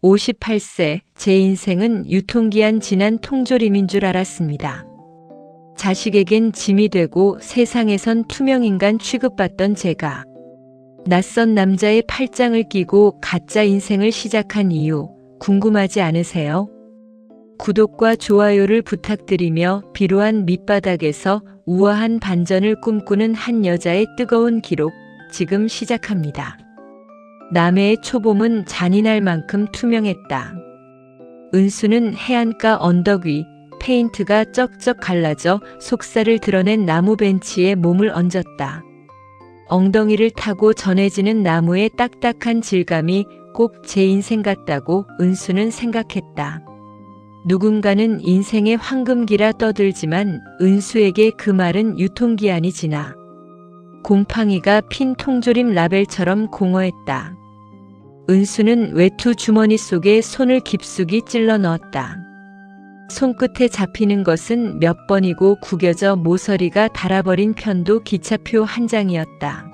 58세, 제 인생은 유통기한 지난 통조림인 줄 알았습니다. 자식에겐 짐이 되고 세상에선 투명인간 취급받던 제가 낯선 남자의 팔짱을 끼고 가짜 인생을 시작한 이유 궁금하지 않으세요? 구독과 좋아요를 부탁드리며 비루한 밑바닥에서 우아한 반전을 꿈꾸는 한 여자의 뜨거운 기록 지금 시작합니다. 남해의 초봄은 잔인할 만큼 투명했다. 은수는 해안가 언덕 위 페인트가 쩍쩍 갈라져 속살을 드러낸 나무 벤치에 몸을 얹었다. 엉덩이를 타고 전해지는 나무의 딱딱한 질감이 꼭 제 인생 같다고 은수는 생각했다. 누군가는 인생의 황금기라 떠들지만 은수에게 그 말은 유통기한이 지나 곰팡이가 핀 통조림 라벨처럼 공허했다. 은수는 외투 주머니 속에 손을 깊숙이 찔러 넣었다. 손끝에 잡히는 것은 몇 번이고 구겨져 모서리가 닳아버린 편도 기차표 한 장이었다.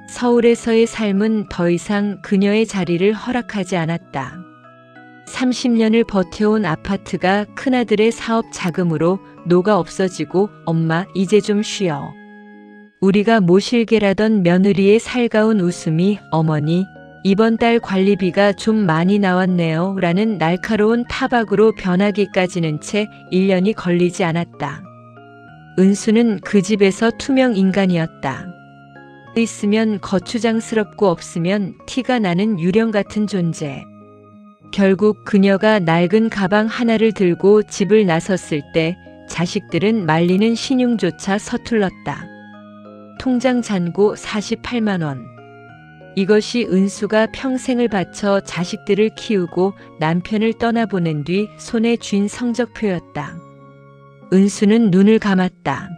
서울에서의 삶은 더 이상 그녀의 자리를 허락하지 않았다. 30년을 버텨온 아파트가 큰아들의 사업 자금으로 녹아 없어지고 엄마 이제 좀 쉬어. 우리가 모실게라던 며느리의 살가운 웃음이 어머니 이번 달 관리비가 좀 많이 나왔네요 라는 날카로운 타박으로 변하기까지는 채 1년이 걸리지 않았다. 은수는 그 집에서 투명 인간이었다. 있으면 거추장스럽고 없으면 티가 나는 유령 같은 존재. 결국 그녀가 낡은 가방 하나를 들고 집을 나섰을 때 자식들은 말리는 신용조차 서툴렀다. 통장 잔고 48만 원. 이것이 은수가 평생을 바쳐 자식들을 키우고 남편을 떠나보낸 뒤 손에 쥔 성적표였다. 은수는 눈을 감았다.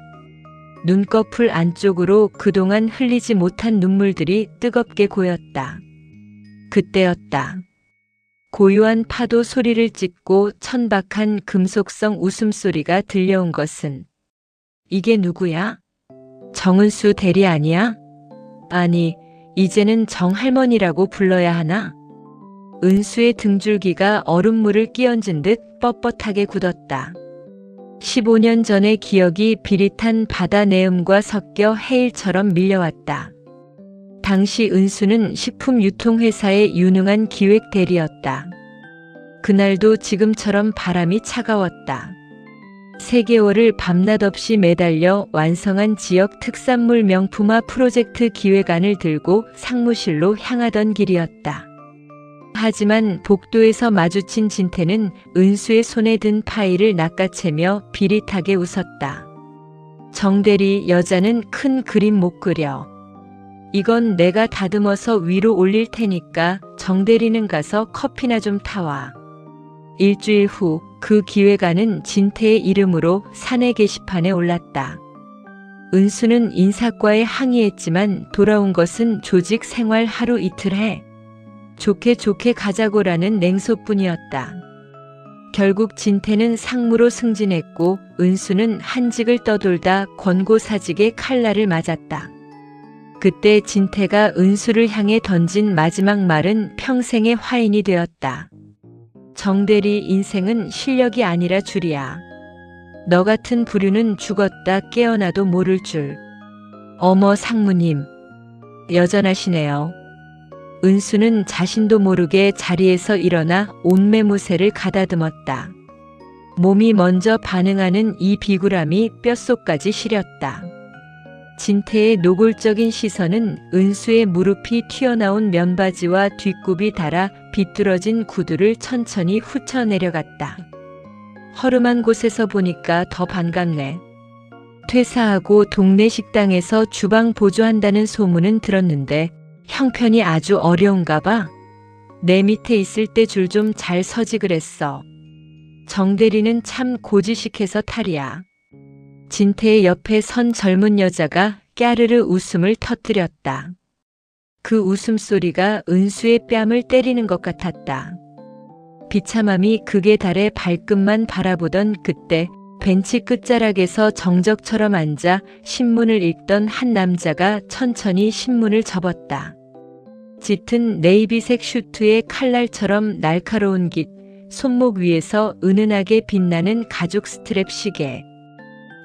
눈꺼풀 안쪽으로 그동안 흘리지 못한 눈물들이 뜨겁게 고였다. 그때였다. 고요한 파도 소리를 찢고 천박한 금속성 웃음소리가 들려온 것은 이게 누구야? 정은수 대리 아니야? 아니, 이제는 정할머니라고 불러야 하나? 은수의 등줄기가 얼음물을 끼얹은 듯 뻣뻣하게 굳었다. 15년 전의 기억이 비릿한 바다 내음과 섞여 해일처럼 밀려왔다. 당시 은수는 식품유통회사의 유능한 기획 대리였다. 그날도 지금처럼 바람이 차가웠다. 3개월을 밤낮 없이 매달려 완성한 지역 특산물 명품화 프로젝트 기획안을 들고 상무실로 향하던 길이었다. 하지만 복도에서 마주친 진태는 은수의 손에 든 파일을 낚아채며 비릿하게 웃었다. 정대리, 여자는 큰 그림 못 그려. 이건 내가 다듬어서 위로 올릴 테니까 정대리는 가서 커피나 좀 타와. 일주일 후 그 기획안은 진태의 이름으로 사내 게시판에 올랐다. 은수는 인사과에 항의했지만 돌아온 것은 조직 생활 하루 이틀 해. 좋게 가자고라는 냉소뿐이었다. 결국 진태는 상무로 승진했고 은수는 한직을 떠돌다 권고사직의 칼날을 맞았다. 그때 진태가 은수를 향해 던진 마지막 말은 평생의 화인이 되었다. 정대리, 인생은 실력이 아니라 줄이야. 너 같은 부류는 죽었다 깨어나도 모를 줄. 어머 상무님, 여전하시네요. 은수는 자신도 모르게 자리에서 일어나 옷매무새를 가다듬었다. 몸이 먼저 반응하는 이 비굴함이 뼛속까지 시렸다. 진태의 노골적인 시선은 은수의 무릎이 튀어나온 면바지와 뒷굽이 닳아 비뚤어진 구두를 천천히 훑어내려갔다. 허름한 곳에서 보니까 더 반갑네. 퇴사하고 동네 식당에서 주방 보조한다는 소문은 들었는데 형편이 아주 어려운가 봐. 내 밑에 있을 때 줄 좀 잘 서지 그랬어. 정대리는 참 고지식해서 탈이야. 진태의 옆에 선 젊은 여자가 까르르 웃음을 터뜨렸다. 그 웃음소리가 은수의 뺨을 때리는 것 같았다. 비참함이 극에 달해 발끝만 바라보던 그때 벤치 끝자락에서 정적처럼 앉아 신문을 읽던 한 남자가 천천히 신문을 접었다. 짙은 네이비색 슈트에 칼날처럼 날카로운 깃, 손목 위에서 은은하게 빛나는 가죽 스트랩 시계.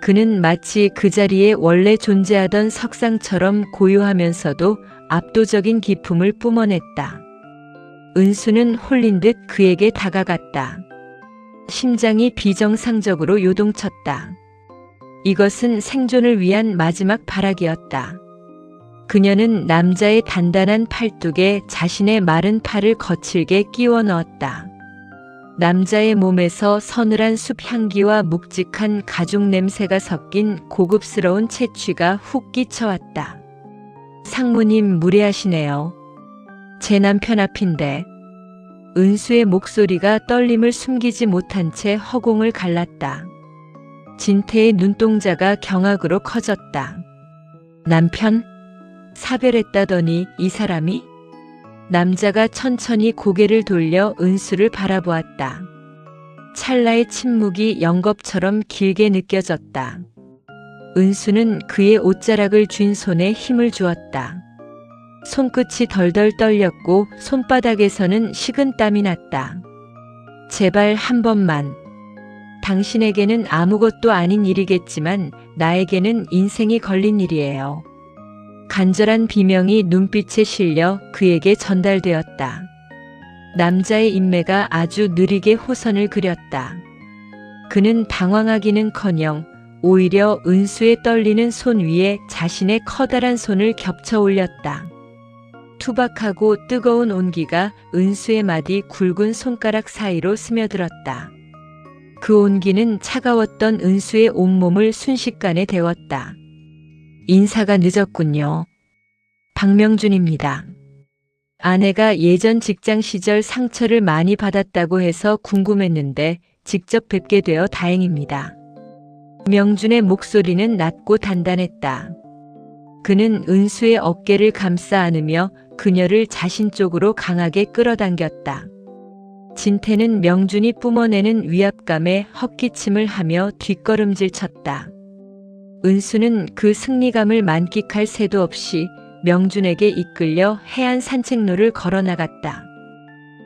그는 마치 그 자리에 원래 존재하던 석상처럼 고요하면서도 압도적인 기품을 뿜어냈다. 은수는 홀린 듯 그에게 다가갔다. 심장이 비정상적으로 요동쳤다. 이것은 생존을 위한 마지막 발악이었다. 그녀는 남자의 단단한 팔뚝에 자신의 마른 팔을 거칠게 끼워 넣었다. 남자의 몸에서 서늘한 숲 향기와 묵직한 가죽 냄새가 섞인 고급스러운 채취가 훅 끼쳐왔다. 상무님 무례하시네요. 제 남편 앞인데. 은수의 목소리가 떨림을 숨기지 못한 채 허공을 갈랐다. 진태의 눈동자가 경악으로 커졌다. 남편? 사별했다더니 이 사람이? 남자가 천천히 고개를 돌려 은수를 바라보았다. 찰나의 침묵이 영겁처럼 길게 느껴졌다. 은수는 그의 옷자락을 쥔 손에 힘을 주었다. 손끝이 덜덜 떨렸고 손바닥에서는 식은 땀이 났다. 제발 한 번만. 당신에게는 아무것도 아닌 일이겠지만 나에게는 인생이 걸린 일이에요. 간절한 비명이 눈빛에 실려 그에게 전달되었다. 남자의 인매가 아주 느리게 호선을 그렸다. 그는 당황하기는커녕 오히려 은수의 떨리는 손 위에 자신의 커다란 손을 겹쳐 올렸다. 투박하고 뜨거운 온기가 은수의 마디 굵은 손가락 사이로 스며들었다. 그 온기는 차가웠던 은수의 온몸을 순식간에 데웠다. 인사가 늦었군요. 박명준입니다. 아내가 예전 직장 시절 상처를 많이 받았다고 해서 궁금했는데 직접 뵙게 되어 다행입니다. 명준의 목소리는 낮고 단단했다. 그는 은수의 어깨를 감싸 안으며 그녀를 자신 쪽으로 강하게 끌어당겼다. 진태는 명준이 뿜어내는 위압감에 헛기침을 하며 뒷걸음질 쳤다. 은수는 그 승리감을 만끽할 새도 없이 명준에게 이끌려 해안 산책로를 걸어나갔다.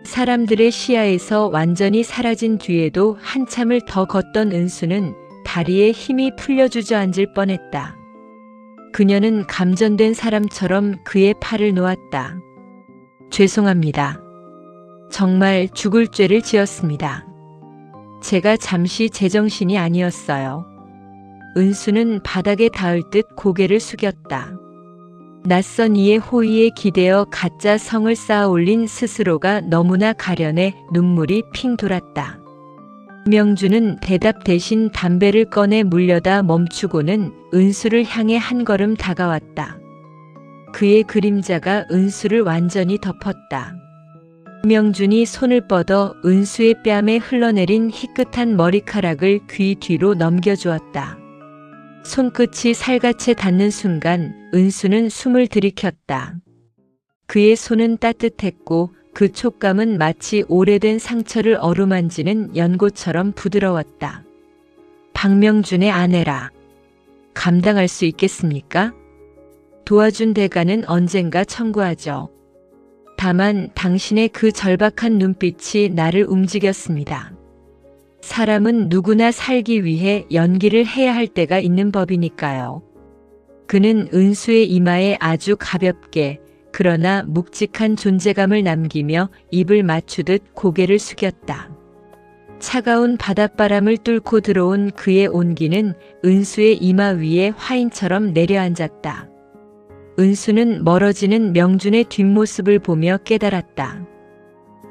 사람들의 시야에서 완전히 사라진 뒤에도 한참을 더 걷던 은수는 다리에 힘이 풀려 주저앉을 뻔했다. 그녀는 감전된 사람처럼 그의 팔을 놓았다. 죄송합니다. 정말 죽을 죄를 지었습니다. 제가 잠시 제정신이 아니었어요. 은수는 바닥에 닿을 듯 고개를 숙였다. 낯선 이의 호의에 기대어 가짜 성을 쌓아 올린 스스로가 너무나 가련해 눈물이 핑 돌았다. 명준은 대답 대신 담배를 꺼내 물려다 멈추고는 은수를 향해 한 걸음 다가왔다. 그의 그림자가 은수를 완전히 덮었다. 명준이 손을 뻗어 은수의 뺨에 흘러내린 희끗한 머리카락을 귀 뒤로 넘겨주었다. 손끝이 살갗에 닿는 순간 은수는 숨을 들이켰다. 그의 손은 따뜻했고 그 촉감은 마치 오래된 상처를 어루만지는 연고처럼 부드러웠다. 박명준의 아내라. 감당할 수 있겠습니까? 도와준 대가는 언젠가 청구하죠. 다만 당신의 그 절박한 눈빛이 나를 움직였습니다. 사람은 누구나 살기 위해 연기를 해야 할 때가 있는 법이니까요. 그는 은수의 이마에 아주 가볍게 그러나 묵직한 존재감을 남기며 입을 맞추듯 고개를 숙였다. 차가운 바닷바람을 뚫고 들어온 그의 온기는 은수의 이마 위에 화인처럼 내려앉았다. 은수는 멀어지는 명준의 뒷모습을 보며 깨달았다.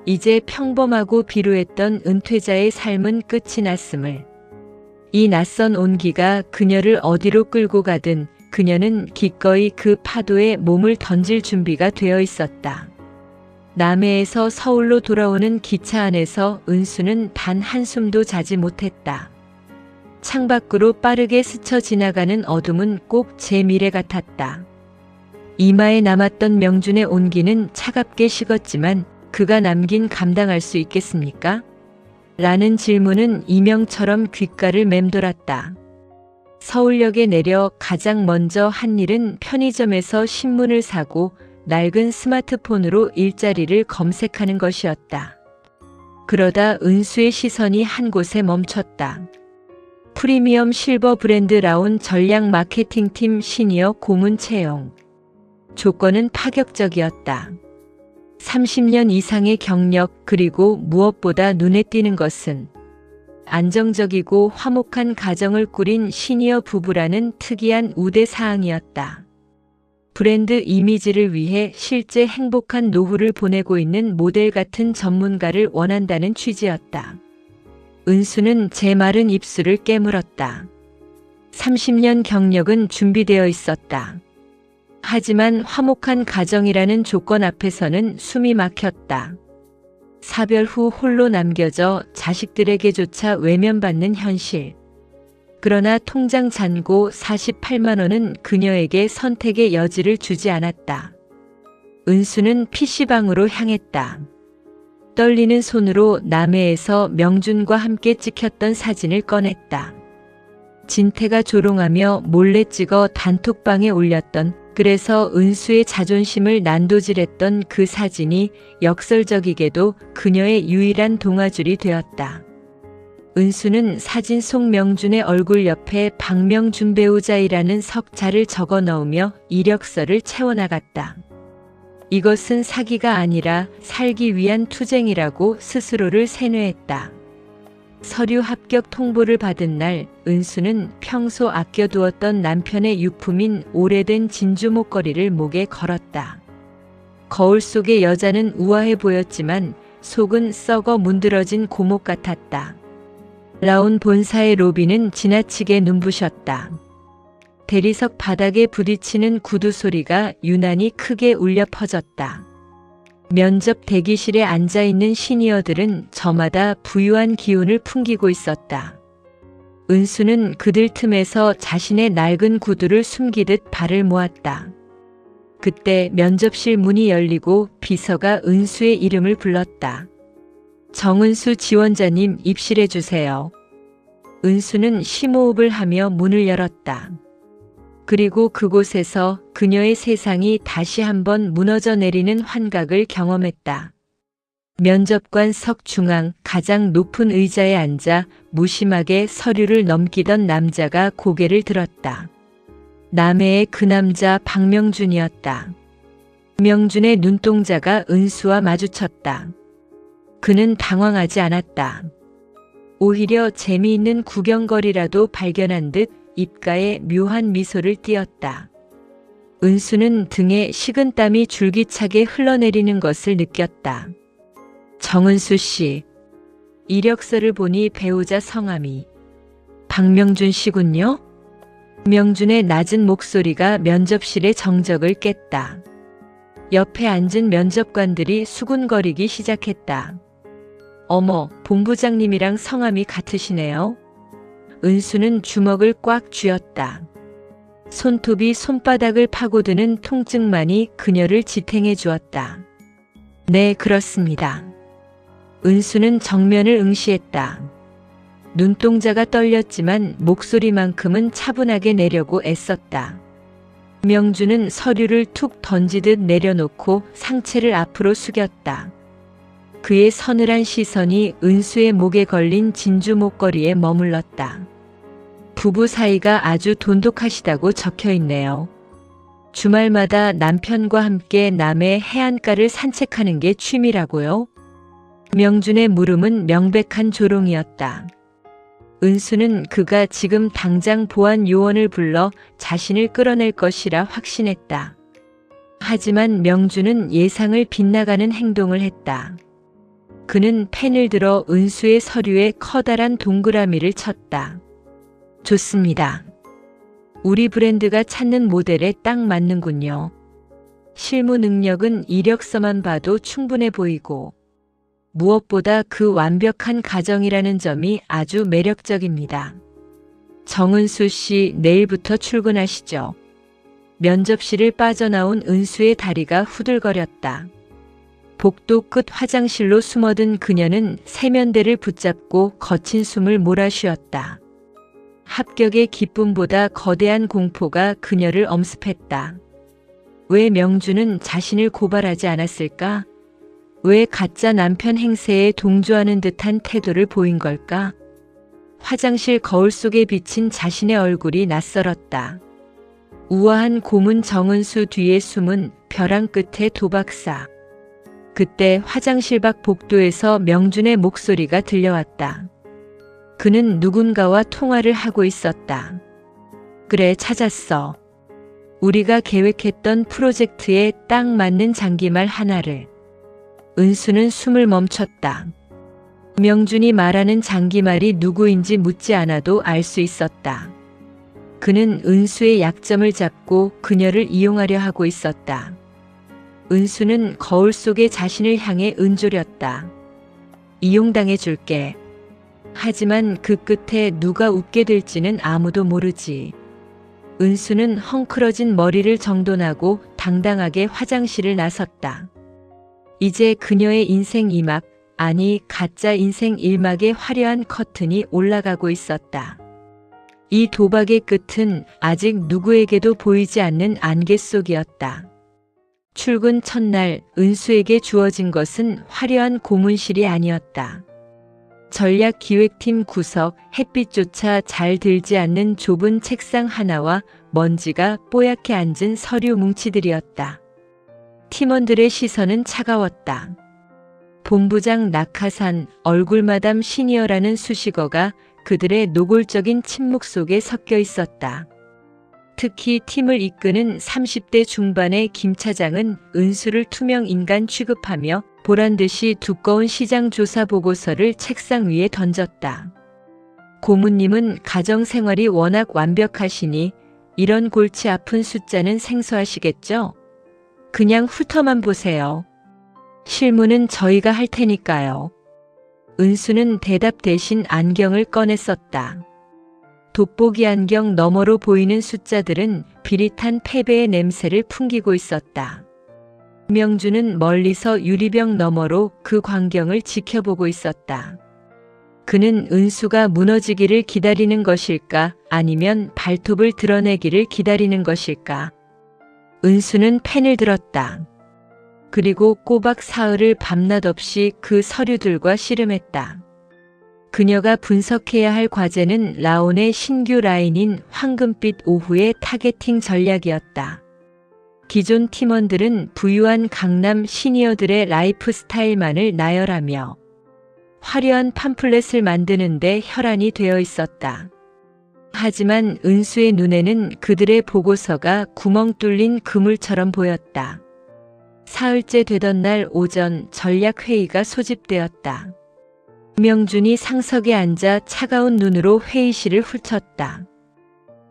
이제 평범하고 비루했던 은퇴자의 삶은 끝이 났음을. 이 낯선 온기가 그녀를 어디로 끌고 가든 그녀는 기꺼이 그 파도에 몸을 던질 준비가 되어 있었다. 남해에서 서울로 돌아오는 기차 안에서 은수는 단 한숨도 자지 못했다. 창밖으로 빠르게 스쳐 지나가는 어둠은 꼭 제 미래 같았다. 이마에 남았던 명준의 온기는 차갑게 식었지만 그가 남긴 감당할 수 있겠습니까? 라는 질문은 이명처럼 귓가를 맴돌았다. 서울역에 내려 가장 먼저 한 일은 편의점에서 신문을 사고 낡은 스마트폰으로 일자리를 검색하는 것이었다. 그러다 은수의 시선이 한 곳에 멈췄다. 프리미엄 실버 브랜드 라운 전략 마케팅팀 시니어 고문 채용. 조건은 파격적이었다. 30년 이상의 경력, 그리고 무엇보다 눈에 띄는 것은 안정적이고 화목한 가정을 꾸린 시니어 부부라는 특이한 우대 사항이었다. 브랜드 이미지를 위해 실제 행복한 노후를 보내고 있는 모델 같은 전문가를 원한다는 취지였다. 은수는 제 마른 입술을 깨물었다. 30년 경력은 준비되어 있었다. 하지만 화목한 가정이라는 조건 앞에서는 숨이 막혔다. 사별 후 홀로 남겨져 자식들에게조차 외면받는 현실. 그러나 통장 잔고 48만 원은 그녀에게 선택의 여지를 주지 않았다. 은수는 PC방으로 향했다. 떨리는 손으로 남해에서 명준과 함께 찍혔던 사진을 꺼냈다. 진태가 조롱하며 몰래 찍어 단톡방에 올렸던, 그래서 은수의 자존심을 난도질했던 그 사진이 역설적이게도 그녀의 유일한 동아줄이 되었다. 은수는 사진 속 명준의 얼굴 옆에 박명준 배우자이라는 석자를 적어 넣으며 이력서를 채워나갔다. 이것은 사기가 아니라 살기 위한 투쟁이라고 스스로를 세뇌했다. 서류 합격 통보를 받은 날, 은수는 평소 아껴두었던 남편의 유품인 오래된 진주 목걸이를 목에 걸었다. 거울 속의 여자는 우아해 보였지만 속은 썩어 문드러진 고목 같았다. 라운 본사의 로비는 지나치게 눈부셨다. 대리석 바닥에 부딪히는 구두 소리가 유난히 크게 울려 퍼졌다. 면접 대기실에 앉아있는 시니어들은 저마다 부유한 기운을 풍기고 있었다. 은수는 그들 틈에서 자신의 낡은 구두를 숨기듯 발을 모았다. 그때 면접실 문이 열리고 비서가 은수의 이름을 불렀다. 정은수 지원자님 입실해 주세요. 은수는 심호흡을 하며 문을 열었다. 그리고 그곳에서 그녀의 세상이 다시 한번 무너져 내리는 환각을 경험했다. 면접관석 중앙 가장 높은 의자에 앉아 무심하게 서류를 넘기던 남자가 고개를 들었다. 남해의 그 남자 박명준이었다. 명준의 눈동자가 은수와 마주쳤다. 그는 당황하지 않았다. 오히려 재미있는 구경거리라도 발견한 듯 입가에 묘한 미소를 띄었다. 은수는 등에 식은땀이 줄기차게 흘러내리는 것을 느꼈다. 정은수 씨. 이력서를 보니 배우자 성함이 박명준 씨군요. 명준의 낮은 목소리가 면접실의 정적을 깼다. 옆에 앉은 면접관들이 수군거리기 시작했다. 어머, 본부장님이랑 성함이 같으시네요. 은수는 주먹을 꽉 쥐었다. 손톱이 손바닥을 파고드는 통증만이 그녀를 지탱해 주었다. 네, 그렇습니다. 은수는 정면을 응시했다. 눈동자가 떨렸지만 목소리만큼은 차분하게 내려고 애썼다. 명준은 서류를 툭 던지듯 내려놓고 상체를 앞으로 숙였다. 그의 서늘한 시선이 은수의 목에 걸린 진주 목걸이에 머물렀다. 부부 사이가 아주 돈독하시다고 적혀있네요. 주말마다 남편과 함께 남해 해안가를 산책하는 게 취미라고요? 명준의 물음은 명백한 조롱이었다. 은수는 그가 지금 당장 보안 요원을 불러 자신을 끌어낼 것이라 확신했다. 하지만 명준은 예상을 빗나가는 행동을 했다. 그는 펜을 들어 은수의 서류에 커다란 동그라미를 쳤다. 좋습니다. 우리 브랜드가 찾는 모델에 딱 맞는군요. 실무 능력은 이력서만 봐도 충분해 보이고 무엇보다 그 완벽한 가정이라는 점이 아주 매력적입니다. 정은수 씨, 내일부터 출근하시죠. 면접실을 빠져나온 은수의 다리가 후들거렸다. 복도 끝 화장실로 숨어든 그녀는 세면대를 붙잡고 거친 숨을 몰아쉬었다. 합격의 기쁨보다 거대한 공포가 그녀를 엄습했다. 왜 명주는 자신을 고발하지 않았을까? 왜 가짜 남편 행세에 동조하는 듯한 태도를 보인 걸까? 화장실 거울 속에 비친 자신의 얼굴이 낯설었다. 우아한 고문 정은수 뒤에 숨은 벼랑 끝의 도박사. 그때 화장실 밖 복도에서 명준의 목소리가 들려왔다. 그는 누군가와 통화를 하고 있었다. 그래, 찾았어. 우리가 계획했던 프로젝트에 딱 맞는 장기말 하나를. 은수는 숨을 멈췄다. 명준이 말하는 장기말이 누구인지 묻지 않아도 알 수 있었다. 그는 은수의 약점을 잡고 그녀를 이용하려 하고 있었다. 은수는 거울 속에 자신을 향해 은조렸다. 이용당해 줄게. 하지만 그 끝에 누가 웃게 될지는 아무도 모르지. 은수는 헝클어진 머리를 정돈하고 당당하게 화장실을 나섰다. 이제 그녀의 인생 2막, 아니 가짜 인생 1막의 화려한 커튼이 올라가고 있었다. 이 도박의 끝은 아직 누구에게도 보이지 않는 안개 속이었다. 출근 첫날 은수에게 주어진 것은 화려한 고문실이 아니었다. 전략기획팀 구석, 햇빛조차 잘 들지 않는 좁은 책상 하나와 먼지가 뽀얗게 앉은 서류 뭉치들이었다. 팀원들의 시선은 차가웠다. 본부장 낙하산, 얼굴마담 시니어라는 수식어가 그들의 노골적인 침묵 속에 섞여 있었다. 특히 팀을 이끄는 30대 중반의 김 차장은 은수를 투명 인간 취급하며 보란듯이 두꺼운 시장 조사 보고서를 책상 위에 던졌다. 고문님은 가정생활이 워낙 완벽하시니 이런 골치 아픈 숫자는 생소하시겠죠? 그냥 훑어만 보세요. 실무는 저희가 할 테니까요. 은수는 대답 대신 안경을 꺼내 썼다. 돋보기 안경 너머로 보이는 숫자들은 비릿한 패배의 냄새를 풍기고 있었다. 명주는 멀리서 유리병 너머로 그 광경을 지켜보고 있었다. 그는 은수가 무너지기를 기다리는 것일까, 아니면 발톱을 드러내기를 기다리는 것일까. 은수는 펜을 들었다. 그리고 꼬박 사흘을 밤낮 없이 그 서류들과 씨름했다. 그녀가 분석해야 할 과제는 라온의 신규 라인인 황금빛 오후의 타겟팅 전략이었다. 기존 팀원들은 부유한 강남 시니어들의 라이프 스타일만을 나열하며 화려한 팜플렛을 만드는데 혈안이 되어 있었다. 하지만 은수의 눈에는 그들의 보고서가 구멍 뚫린 그물처럼 보였다. 사흘째 되던 날 오전 전략회의가 소집되었다. 명준이 상석에 앉아 차가운 눈으로 회의실을 훑었다.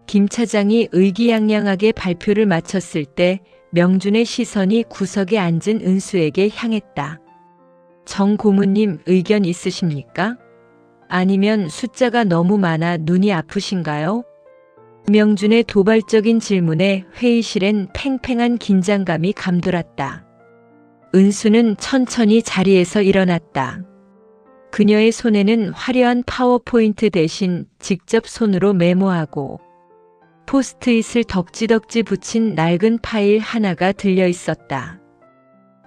김 차장이 의기양양하게 발표를 마쳤을 때 명준의 시선이 구석에 앉은 은수에게 향했다. 정 고문님 의견 있으십니까? 아니면 숫자가 너무 많아 눈이 아프신가요? 명준의 도발적인 질문에 회의실엔 팽팽한 긴장감이 감돌았다. 은수는 천천히 자리에서 일어났다. 그녀의 손에는 화려한 파워포인트 대신 직접 손으로 메모하고 포스트잇을 덕지덕지 붙인 낡은 파일 하나가 들려 있었다.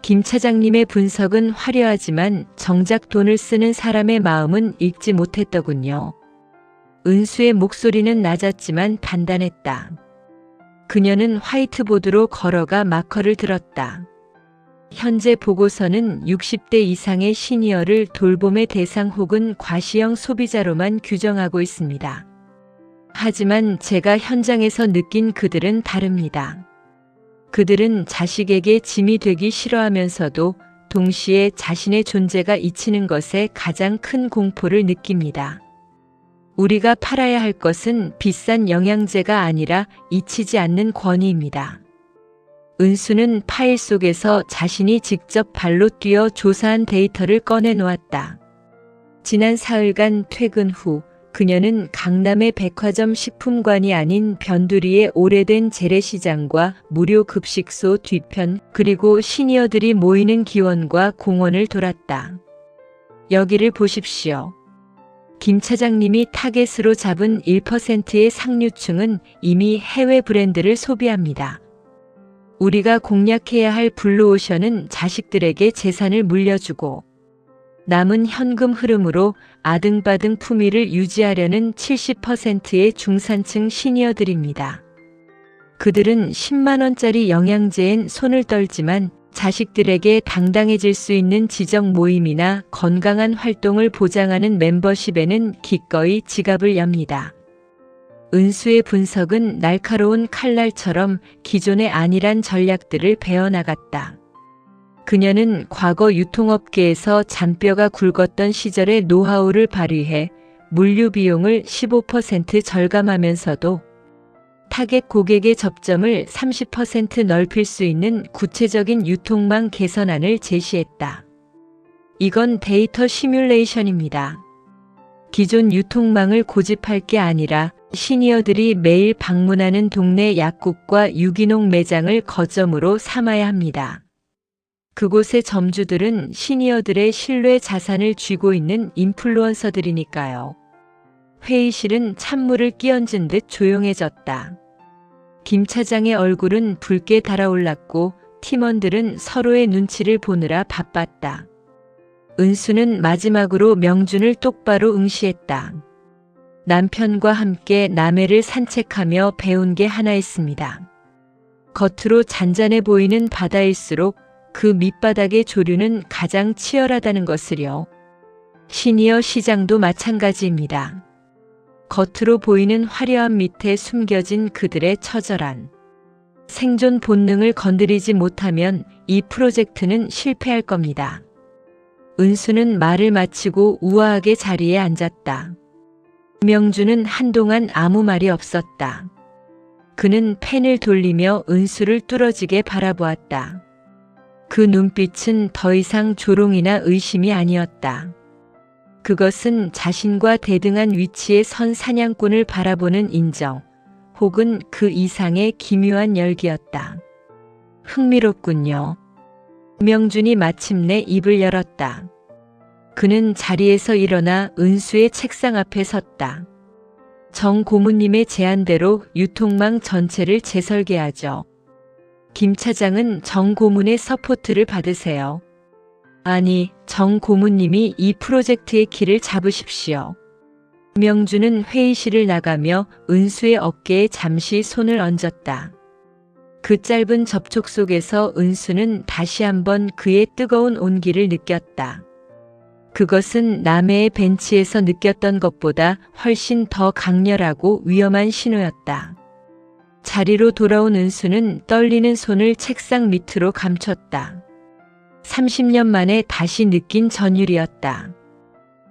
김 차장님의 분석은 화려하지만 정작 돈을 쓰는 사람의 마음은 읽지 못했더군요. 은수의 목소리는 낮았지만 단단했다. 그녀는 화이트보드로 걸어가 마커를 들었다. 현재 보고서는 60대 이상의 시니어를 돌봄의 대상 혹은 과시형 소비자로만 규정하고 있습니다. 하지만 제가 현장에서 느낀 그들은 다릅니다. 그들은 자식에게 짐이 되기 싫어하면서도 동시에 자신의 존재가 잊히는 것에 가장 큰 공포를 느낍니다. 우리가 팔아야 할 것은 비싼 영양제가 아니라 잊히지 않는 권위입니다. 은수는 파일 속에서 자신이 직접 발로 뛰어 조사한 데이터를 꺼내 놓았다. 지난 사흘간 퇴근 후 그녀는 강남의 백화점 식품관이 아닌 변두리의 오래된 재래시장과 무료 급식소 뒤편 그리고 시니어들이 모이는 기원과 공원을 돌았다. 여기를 보십시오. 김 차장님이 타겟으로 잡은 1%의 상류층은 이미 해외 브랜드를 소비합니다. 우리가 공략해야 할 블루오션은 자식들에게 재산을 물려주고 남은 현금 흐름으로 아등바등 품위를 유지하려는 70%의 중산층 시니어들입니다. 그들은 10만 원짜리 영양제엔 손을 떨지만 자식들에게 당당해질 수 있는 지적 모임이나 건강한 활동을 보장하는 멤버십에는 기꺼이 지갑을 엽니다. 은수의 분석은 날카로운 칼날처럼 기존의 안일한 전략들을 베어나갔다. 그녀는 과거 유통업계에서 잔뼈가 굵었던 시절의 노하우를 발휘해 물류 비용을 15% 절감하면서도 타겟 고객의 접점을 30% 넓힐 수 있는 구체적인 유통망 개선안을 제시했다. 이건 데이터 시뮬레이션입니다. 기존 유통망을 고집할 게 아니라 시니어들이 매일 방문하는 동네 약국과 유기농 매장을 거점으로 삼아야 합니다. 그곳의 점주들은 시니어들의 신뢰 자산을 쥐고 있는 인플루언서들이니까요. 회의실은 찬물을 끼얹은 듯 조용해졌다. 김 차장의 얼굴은 붉게 달아올랐고 팀원들은 서로의 눈치를 보느라 바빴다. 은수는 마지막으로 명준을 똑바로 응시했다. 남편과 함께 남해를 산책하며 배운 게 하나 있습니다. 겉으로 잔잔해 보이는 바다일수록 그 밑바닥의 조류는 가장 치열하다는 것을요. 시니어 시장도 마찬가지입니다. 겉으로 보이는 화려함 밑에 숨겨진 그들의 처절한 생존 본능을 건드리지 못하면 이 프로젝트는 실패할 겁니다. 은수는 말을 마치고 우아하게 자리에 앉았다. 명주는 한동안 아무 말이 없었다. 그는 펜을 돌리며 은수를 뚫어지게 바라보았다. 그 눈빛은 더 이상 조롱이나 의심이 아니었다. 그것은 자신과 대등한 위치에 선 사냥꾼을 바라보는 인정, 혹은 그 이상의 기묘한 열기였다. 흥미롭군요. 명준이 마침내 입을 열었다. 그는 자리에서 일어나 은수의 책상 앞에 섰다. 정 고문님의 제안대로 유통망 전체를 재설계하죠. 김 차장은 정 고문의 서포트를 받으세요. 아니, 정 고문님이 이 프로젝트의 키를 잡으십시오. 명준은 회의실을 나가며 은수의 어깨에 잠시 손을 얹었다. 그 짧은 접촉 속에서 은수는 다시 한번 그의 뜨거운 온기를 느꼈다. 그것은 남해의 벤치에서 느꼈던 것보다 훨씬 더 강렬하고 위험한 신호였다. 자리로 돌아온 은수는 떨리는 손을 책상 밑으로 감췄다. 30년 만에 다시 느낀 전율이었다.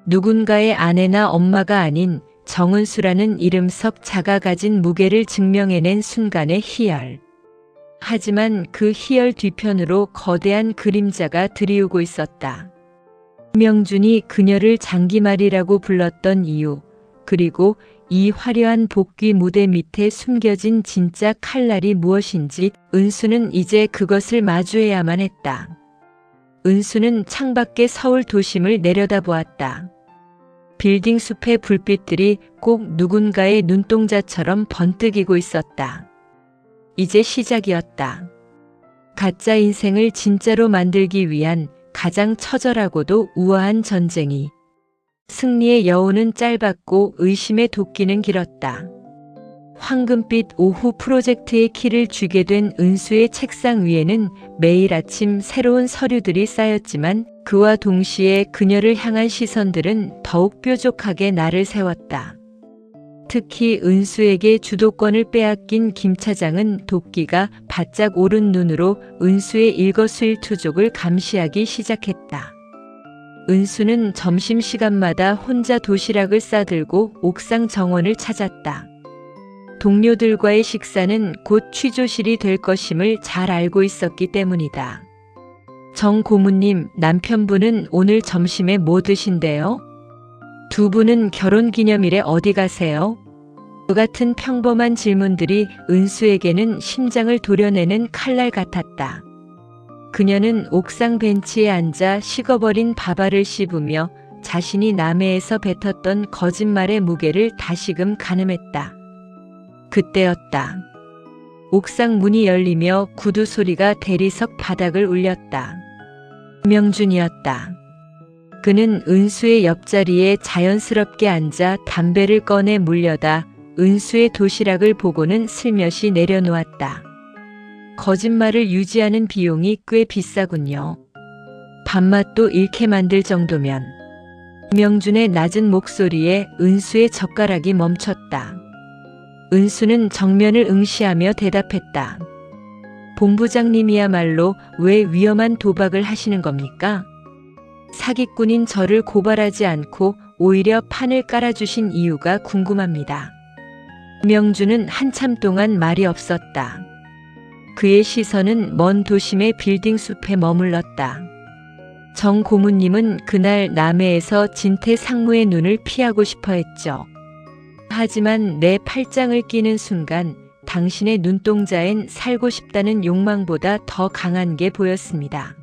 누군가의 아내나 엄마가 아닌 정은수라는 이름 속 자가 가진 무게를 증명해낸 순간의 희열. 하지만 그 희열 뒤편으로 거대한 그림자가 들이우고 있었다. 명준이 그녀를 장기말이라고 불렀던 이유, 그리고 이 화려한 복귀 무대 밑에 숨겨진 진짜 칼날이 무엇인지 은수는 이제 그것을 마주해야만 했다. 은수는 창밖의 서울 도심을 내려다보았다. 빌딩 숲의 불빛들이 꼭 누군가의 눈동자처럼 번뜩이고 있었다. 이제 시작이었다. 가짜 인생을 진짜로 만들기 위한 가장 처절하고도 우아한 전쟁이. 승리의 여운은 짧았고 의심의 도끼는 길었다. 황금빛 오후 프로젝트의 키를 쥐게 된 은수의 책상 위에는 매일 아침 새로운 서류들이 쌓였지만 그와 동시에 그녀를 향한 시선들은 더욱 뾰족하게 날을 세웠다. 특히 은수에게 주도권을 빼앗긴 김 차장은 도끼가 바짝 오른 눈으로 은수의 일거수일투족을 감시하기 시작했다. 은수는 점심시간마다 혼자 도시락을 싸들고 옥상 정원을 찾았다. 동료들과의 식사는 곧 취조실이 될 것임을 잘 알고 있었기 때문이다. 정 고문님, 남편분은 오늘 점심에 뭐 드신대요? 두 분은 결혼기념일에 어디 가세요? 그 같은 평범한 질문들이 은수에게는 심장을 도려내는 칼날 같았다. 그녀는 옥상 벤치에 앉아 식어버린 밥알을 씹으며 자신이 남해에서 뱉었던 거짓말의 무게를 다시금 가늠했다. 그때였다. 옥상 문이 열리며 구두 소리가 대리석 바닥을 울렸다. 명준이었다. 그는 은수의 옆자리에 자연스럽게 앉아 담배를 꺼내 물려다 은수의 도시락을 보고는 슬며시 내려놓았다. 거짓말을 유지하는 비용이 꽤 비싸군요. 밥맛도 잃게 만들 정도면. 명준의 낮은 목소리에 은수의 젓가락이 멈췄다. 은수는 정면을 응시하며 대답했다. 본부장님이야말로 왜 위험한 도박을 하시는 겁니까? 사기꾼인 저를 고발하지 않고 오히려 판을 깔아주신 이유가 궁금합니다. 명준은 한참 동안 말이 없었다. 그의 시선은 먼 도심의 빌딩 숲에 머물렀다. 정 고문님은 그날 남해에서 진태 상무의 눈을 피하고 싶어 했죠. 하지만 내 팔짱을 끼는 순간 당신의 눈동자엔 살고 싶다는 욕망보다 더 강한 게 보였습니다.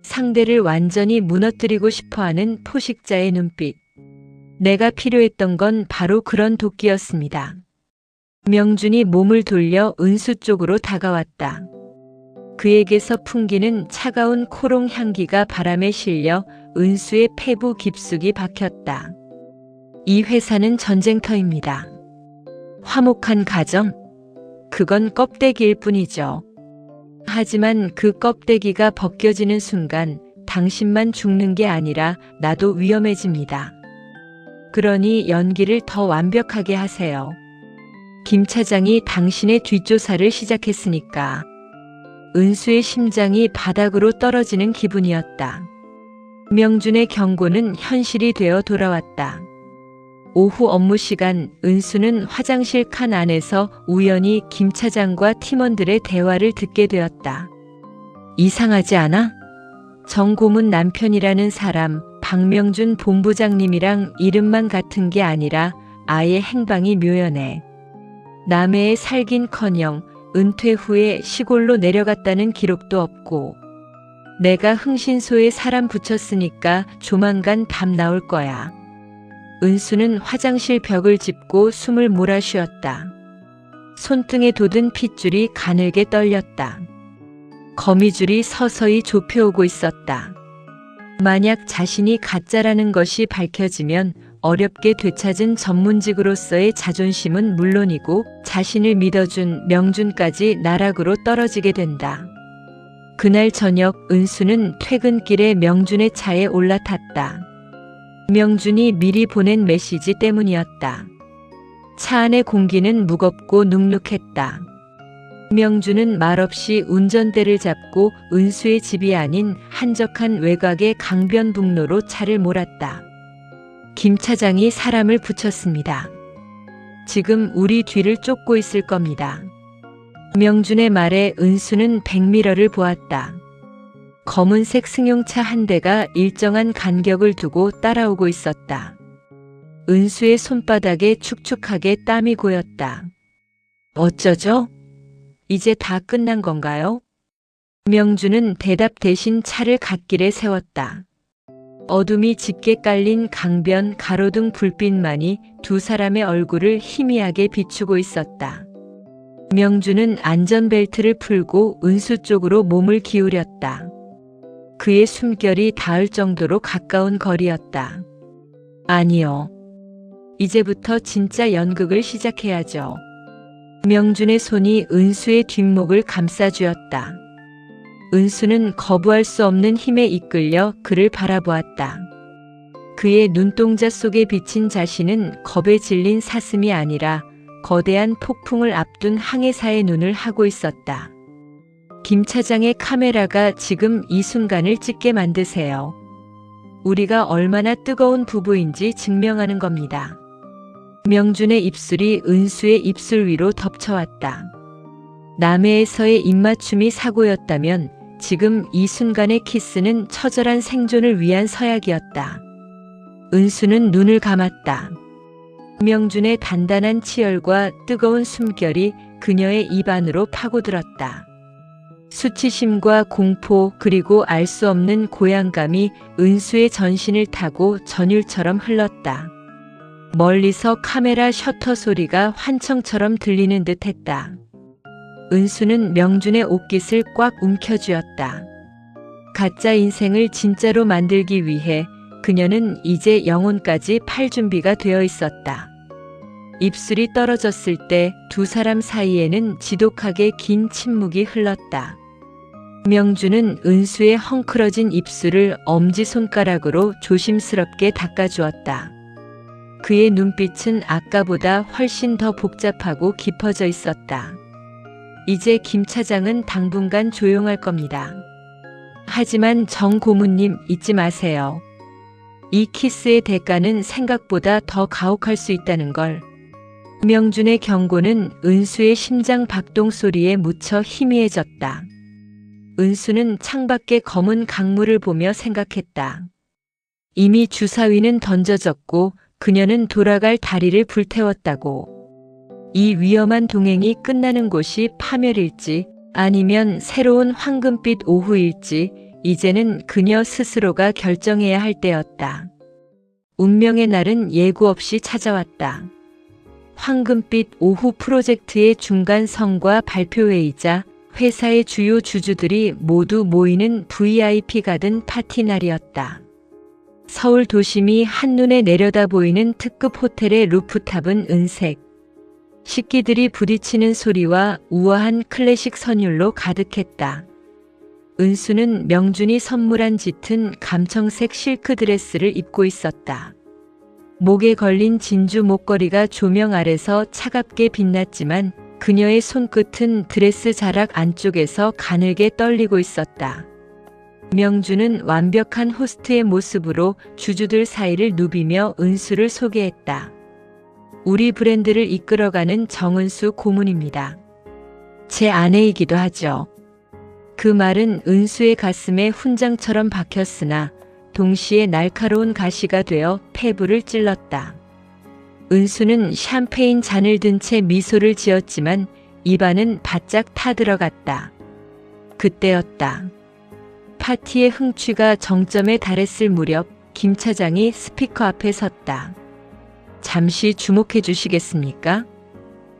상대를 완전히 무너뜨리고 싶어하는 포식자의 눈빛. 내가 필요했던 건 바로 그런 도끼였습니다. 명준이 몸을 돌려 은수 쪽으로 다가왔다. 그에게서 풍기는 차가운 코롱 향기가 바람에 실려 은수의 폐부 깊숙이 박혔다. 이 회사는 전쟁터입니다. 화목한 가정? 그건 껍데기일 뿐이죠. 하지만 그 껍데기가 벗겨지는 순간 당신만 죽는 게 아니라 나도 위험해집니다. 그러니 연기를 더 완벽하게 하세요. 김 차장이 당신의 뒷조사를 시작했으니까. 은수의 심장이 바닥으로 떨어지는 기분이었다. 명준의 경고는 현실이 되어 돌아왔다. 오후 업무 시간 은수는 화장실 칸 안에서 우연히 김 차장과 팀원들의 대화를 듣게 되었다. 이상하지 않아? 정 고문 남편이라는 사람 박명준 본부장님이랑 이름만 같은 게 아니라 아예 행방이 묘연해. 남해에 살긴커녕 은퇴 후에 시골로 내려갔다는 기록도 없고 내가 흥신소에 사람 붙였으니까 조만간 답 나올 거야. 은수는 화장실 벽을 짚고 숨을 몰아쉬었다. 손등에 돋은 핏줄이 가늘게 떨렸다. 거미줄이 서서히 좁혀오고 있었다. 만약 자신이 가짜라는 것이 밝혀지면 어렵게 되찾은 전문직으로서의 자존심은 물론이고 자신을 믿어준 명준까지 나락으로 떨어지게 된다. 그날 저녁 은수는 퇴근길에 명준의 차에 올라탔다. 명준이 미리 보낸 메시지 때문이었다. 차 안의 공기는 무겁고 눅눅했다. 명준은 말없이 운전대를 잡고 은수의 집이 아닌 한적한 외곽의 강변북로로 차를 몰았다. 김 차장이 사람을 붙였습니다. 지금 우리 뒤를 쫓고 있을 겁니다. 명준의 말에 은수는 백미러를 보았다. 검은색 승용차 한 대가 일정한 간격을 두고 따라오고 있었다. 은수의 손바닥에 축축하게 땀이 고였다. 어쩌죠? 이제 다 끝난 건가요? 명준은 대답 대신 차를 갓길에 세웠다. 어둠이 짙게 깔린 강변 가로등 불빛만이 두 사람의 얼굴을 희미하게 비추고 있었다. 명준은 안전벨트를 풀고 은수 쪽으로 몸을 기울였다. 그의 숨결이 닿을 정도로 가까운 거리였다. 아니요. 이제부터 진짜 연극을 시작해야죠. 명준의 손이 은수의 뒷목을 감싸쥐었다. 은수는 거부할 수 없는 힘에 이끌려 그를 바라보았다. 그의 눈동자 속에 비친 자신은 겁에 질린 사슴이 아니라 거대한 폭풍을 앞둔 항해사의 눈을 하고 있었다. 김 차장의 카메라가 지금 이 순간을 찍게 만드세요. 우리가 얼마나 뜨거운 부부인지 증명하는 겁니다. 명준의 입술이 은수의 입술 위로 덮쳐왔다. 남해에서의 입맞춤이 사고였다면 지금 이 순간의 키스는 처절한 생존을 위한 서약이었다. 은수는 눈을 감았다. 명준의 단단한 치열과 뜨거운 숨결이 그녀의 입 안으로 파고들었다. 수치심과 공포 그리고 알 수 없는 고향감이 은수의 전신을 타고 전율처럼 흘렀다. 멀리서 카메라 셔터 소리가 환청처럼 들리는 듯 했다. 은수는 명준의 옷깃을 꽉 움켜쥐었다. 가짜 인생을 진짜로 만들기 위해 그녀는 이제 영혼까지 팔 준비가 되어 있었다. 입술이 떨어졌을 때 두 사람 사이에는 지독하게 긴 침묵이 흘렀다. 명준은 은수의 헝클어진 입술을 엄지손가락으로 조심스럽게 닦아주었다. 그의 눈빛은 아까보다 훨씬 더 복잡하고 깊어져 있었다. 이제 김 차장은 당분간 조용할 겁니다. 하지만 정 고문님 잊지 마세요. 이 키스의 대가는 생각보다 더 가혹할 수 있다는 걸. 명준의 경고는 은수의 심장 박동 소리에 묻혀 희미해졌다. 은수는 창밖의 검은 강물을 보며 생각했다. 이미 주사위는 던져졌고 그녀는 돌아갈 다리를 불태웠다고. 이 위험한 동행이 끝나는 곳이 파멸일지 아니면 새로운 황금빛 오후일지 이제는 그녀 스스로가 결정해야 할 때였다. 운명의 날은 예고 없이 찾아왔다. 황금빛 오후 프로젝트의 중간 성과 발표회이자 회사의 주요 주주들이 모두 모이는 VIP 가든 파티 날이었다. 서울 도심이 한눈에 내려다 보이는 특급 호텔의 루프탑은 은색. 식기들이 부딪히는 소리와 우아한 클래식 선율로 가득했다. 은수는 명준이 선물한 짙은 감청색 실크 드레스를 입고 있었다. 목에 걸린 진주 목걸이가 조명 아래서 차갑게 빛났지만 그녀의 손끝은 드레스 자락 안쪽에서 가늘게 떨리고 있었다. 명준은 완벽한 호스트의 모습으로 주주들 사이를 누비며 은수를 소개했다. 우리 브랜드를 이끌어가는 정은수 고문입니다. 제 아내이기도 하죠. 그 말은 은수의 가슴에 훈장처럼 박혔으나 동시에 날카로운 가시가 되어 폐부를 찔렀다. 은수는 샴페인 잔을 든 채 미소를 지었지만 입안은 바짝 타들어갔다. 그때였다. 파티의 흥취가 정점에 달했을 무렵 김 차장이 스피커 앞에 섰다. 잠시 주목해 주시겠습니까?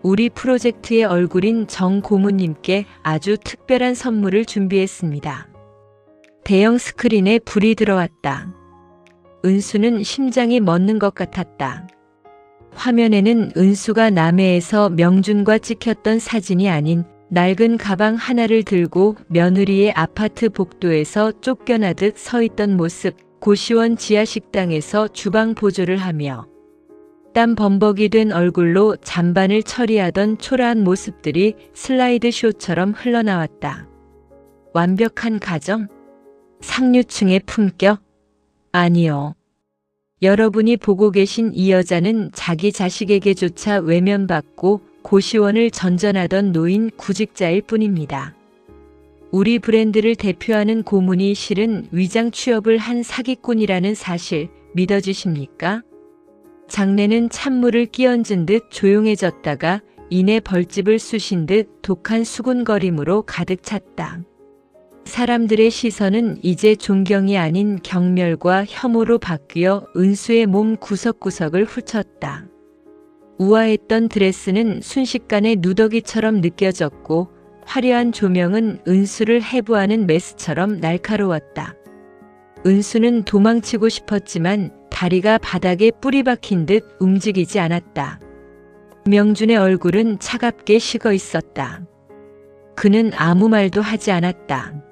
우리 프로젝트의 얼굴인 정 고문님께 아주 특별한 선물을 준비했습니다. 대형 스크린에 불이 들어왔다. 은수는 심장이 멎는 것 같았다. 화면에는 은수가 남해에서 명준과 찍혔던 사진이 아닌 낡은 가방 하나를 들고 며느리의 아파트 복도에서 쫓겨나듯 서 있던 모습, 고시원 지하식당에서 주방 보조를 하며 땀 범벅이 된 얼굴로 잔반을 처리하던 초라한 모습들이 슬라이드 쇼처럼 흘러나왔다. 완벽한 가정? 상류층의 품격? 아니요. 여러분이 보고 계신 이 여자는 자기 자식에게조차 외면받고 고시원을 전전하던 노인 구직자일 뿐입니다. 우리 브랜드를 대표하는 고문이 실은 위장 취업을 한 사기꾼이라는 사실 믿어지십니까? 장내는 찬물을 끼얹은 듯 조용해졌다가 이내 벌집을 쑤신 듯 독한 수군거림으로 가득 찼다. 사람들의 시선은 이제 존경이 아닌 경멸과 혐오로 바뀌어 은수의 몸 구석구석을 훑었다. 우아했던 드레스는 순식간에 누더기처럼 느껴졌고 화려한 조명은 은수를 해부하는 메스처럼 날카로웠다. 은수는 도망치고 싶었지만 다리가 바닥에 뿌리 박힌 듯 움직이지 않았다. 명준의 얼굴은 차갑게 식어 있었다. 그는 아무 말도 하지 않았다.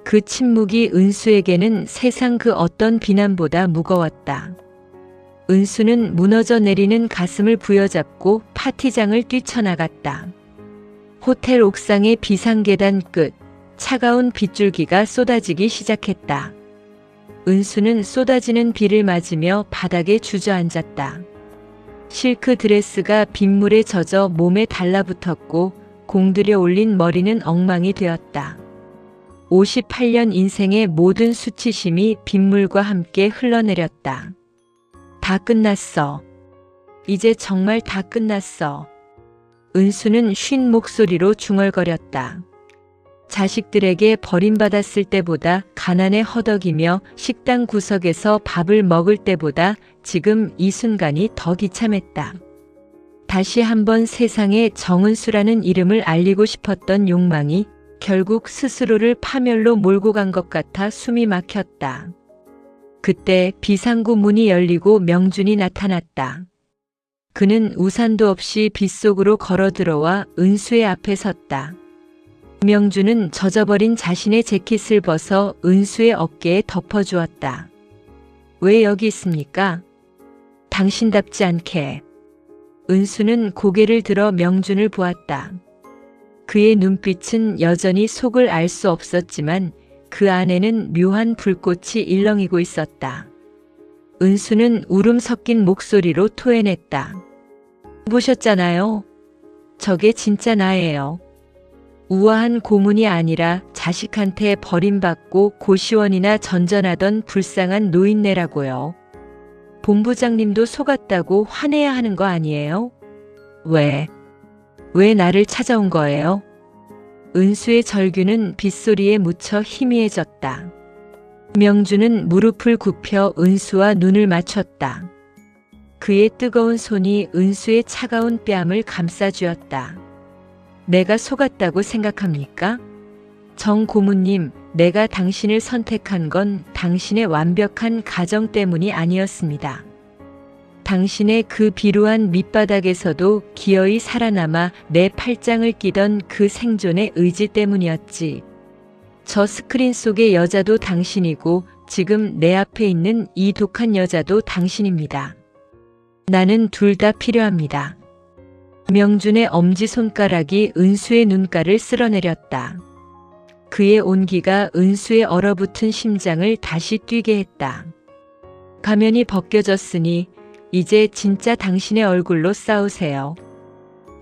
그 침묵이 은수에게는 세상 그 어떤 비난보다 무거웠다. 은수는 무너져 내리는 가슴을 부여잡고 파티장을 뛰쳐나갔다. 호텔 옥상의 비상계단 끝, 차가운 빗줄기가 쏟아지기 시작했다. 은수는 쏟아지는 비를 맞으며 바닥에 주저앉았다. 실크 드레스가 빗물에 젖어 몸에 달라붙었고 공들여 올린 머리는 엉망이 되었다. 58년 인생의 모든 수치심이 빗물과 함께 흘러내렸다. 다 끝났어. 이제 정말 다 끝났어. 은수는 쉰 목소리로 중얼거렸다. 자식들에게 버림받았을 때보다 가난에 허덕이며 식당 구석에서 밥을 먹을 때보다 지금 이 순간이 더 비참했다. 다시 한번 세상에 정은수라는 이름을 알리고 싶었던 욕망이 결국 스스로를 파멸로 몰고 간 것 같아 숨이 막혔다. 그때 비상구 문이 열리고 명준이 나타났다. 그는 우산도 없이 빗속으로 걸어 들어와 은수의 앞에 섰다. 명준은 젖어버린 자신의 재킷을 벗어 은수의 어깨에 덮어주었다. 왜 여기 있습니까? 당신답지 않게. 은수는 고개를 들어 명준을 보았다. 그의 눈빛은 여전히 속을 알 수 없었지만 그 안에는 묘한 불꽃이 일렁이고 있었다. 은수는 울음 섞인 목소리로 토해냈다. 보셨잖아요. 저게 진짜 나예요. 우아한 고문이 아니라 자식한테 버림받고 고시원이나 전전하던 불쌍한 노인네라고요. 본부장님도 속았다고 화내야 하는 거 아니에요? 왜 나를 찾아온 거예요? 은수의 절규는 빗소리에 묻혀 희미해졌다. 명준은 무릎을 굽혀 은수와 눈을 맞췄다. 그의 뜨거운 손이 은수의 차가운 뺨을 감싸주었다. 내가 속았다고 생각합니까? 정 고문님, 내가 당신을 선택한 건 당신의 완벽한 가정 때문이 아니었습니다. 당신의 그 비루한 밑바닥에서도 기어이 살아남아 내 팔짱을 끼던 그 생존의 의지 때문이었지. 저 스크린 속의 여자도 당신이고 지금 내 앞에 있는 이 독한 여자도 당신입니다. 나는 둘 다 필요합니다. 명준의 엄지손가락이 은수의 눈가를 쓸어내렸다. 그의 온기가 은수의 얼어붙은 심장을 다시 뛰게 했다. 가면이 벗겨졌으니 이제 진짜 당신의 얼굴로 싸우세요.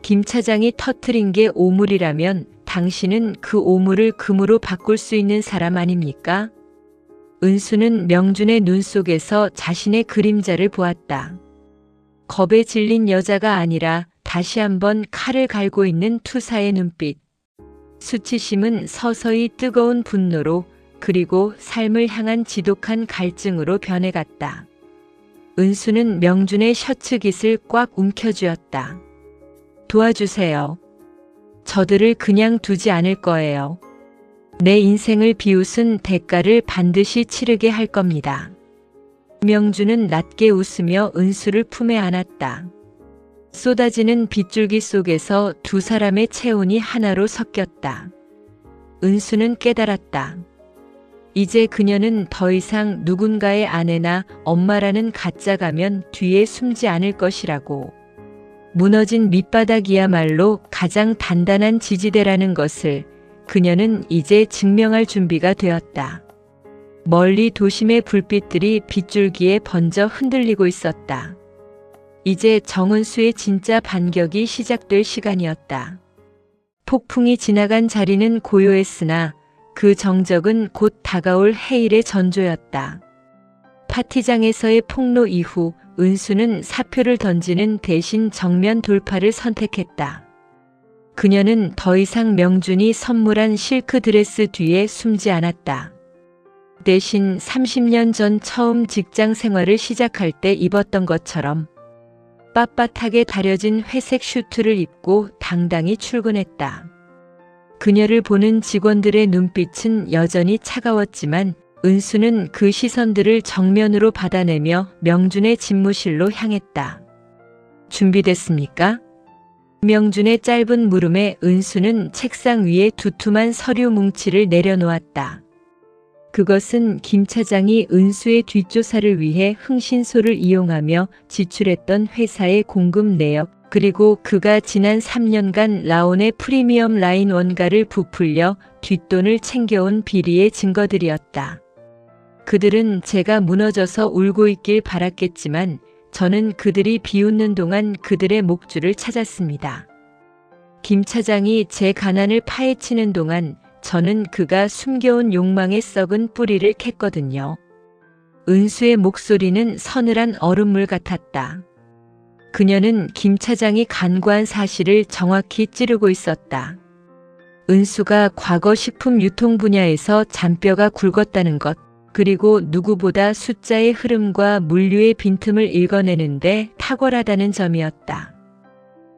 김 차장이 터뜨린 게 오물이라면 당신은 그 오물을 금으로 바꿀 수 있는 사람 아닙니까? 은수는 명준의 눈 속에서 자신의 그림자를 보았다. 겁에 질린 여자가 아니라 다시 한번 칼을 갈고 있는 투사의 눈빛. 수치심은 서서히 뜨거운 분노로 그리고 삶을 향한 지독한 갈증으로 변해갔다. 은수는 명준의 셔츠 깃을 꽉 움켜쥐었다. 도와주세요. 저들을 그냥 두지 않을 거예요. 내 인생을 비웃은 대가를 반드시 치르게 할 겁니다. 명준은 낮게 웃으며 은수를 품에 안았다. 쏟아지는 빗줄기 속에서 두 사람의 체온이 하나로 섞였다. 은수는 깨달았다. 이제 그녀는 더 이상 누군가의 아내나 엄마라는 가짜 가면 뒤에 숨지 않을 것이라고. 무너진 밑바닥이야말로 가장 단단한 지지대라는 것을 그녀는 이제 증명할 준비가 되었다. 멀리 도심의 불빛들이 빗줄기에 번져 흔들리고 있었다. 이제 정은수의 진짜 반격이 시작될 시간이었다. 폭풍이 지나간 자리는 고요했으나 그 정적은 곧 다가올 해일의 전조였다. 파티장에서의 폭로 이후 은수는 사표를 던지는 대신 정면 돌파를 선택했다. 그녀는 더 이상 명준이 선물한 실크 드레스 뒤에 숨지 않았다. 대신 30년 전 처음 직장 생활을 시작할 때 입었던 것처럼 빳빳하게 다려진 회색 슈트를 입고 당당히 출근했다. 그녀를 보는 직원들의 눈빛은 여전히 차가웠지만 은수는 그 시선들을 정면으로 받아내며 명준의 집무실로 향했다. 준비됐습니까? 명준의 짧은 물음에 은수는 책상 위에 두툼한 서류 뭉치를 내려놓았다. 그것은 김 차장이 은수의 뒷조사를 위해 흥신소를 이용하며 지출했던 회사의 공급 내역, 그리고 그가 지난 3년간 라온의 프리미엄 라인 원가를 부풀려 뒷돈을 챙겨온 비리의 증거들이었다. 그들은 제가 무너져서 울고 있길 바랐겠지만 저는 그들이 비웃는 동안 그들의 목줄을 찾았습니다. 김 차장이 제 가난을 파헤치는 동안 저는 그가 숨겨온 욕망의 썩은 뿌리를 캤거든요. 은수의 목소리는 서늘한 얼음물 같았다. 그녀는 김 차장이 간과한 사실을 정확히 찌르고 있었다. 은수가 과거 식품 유통 분야에서 잔뼈가 굵었다는 것, 그리고 누구보다 숫자의 흐름과 물류의 빈틈을 읽어내는데 탁월하다는 점이었다.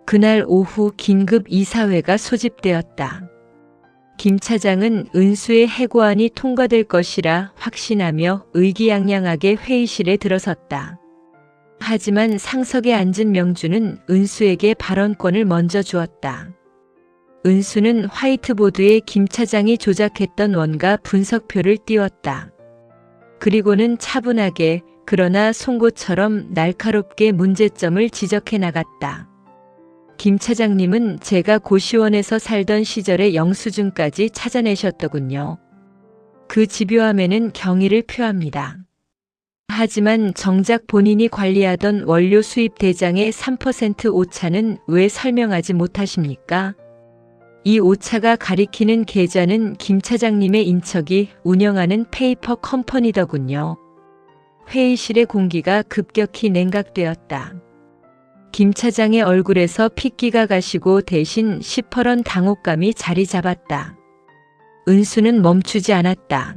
그날 오후 긴급 이사회가 소집되었다. 김 차장은 은수의 해고안이 통과될 것이라 확신하며 의기양양하게 회의실에 들어섰다. 하지만 상석에 앉은 명주는 은수에게 발언권을 먼저 주었다. 은수는 화이트보드에 김 차장이 조작했던 원가 분석표를 띄웠다. 그리고는 차분하게 그러나 송곳처럼 날카롭게 문제점을 지적해 나갔다. 김 차장님은 제가 고시원에서 살던 시절의 영수증까지 찾아내셨더군요. 그 집요함에는 경의를 표합니다. 하지만 정작 본인이 관리하던 원료 수입 대장의 3% 오차는 왜 설명하지 못하십니까? 이 오차가 가리키는 계좌는 김 차장님의 인척이 운영하는 페이퍼 컴퍼니더군요. 회의실의 공기가 급격히 냉각되었다. 김 차장의 얼굴에서 핏기가 가시고 대신 시퍼런 당혹감이 자리 잡았다. 은수는 멈추지 않았다.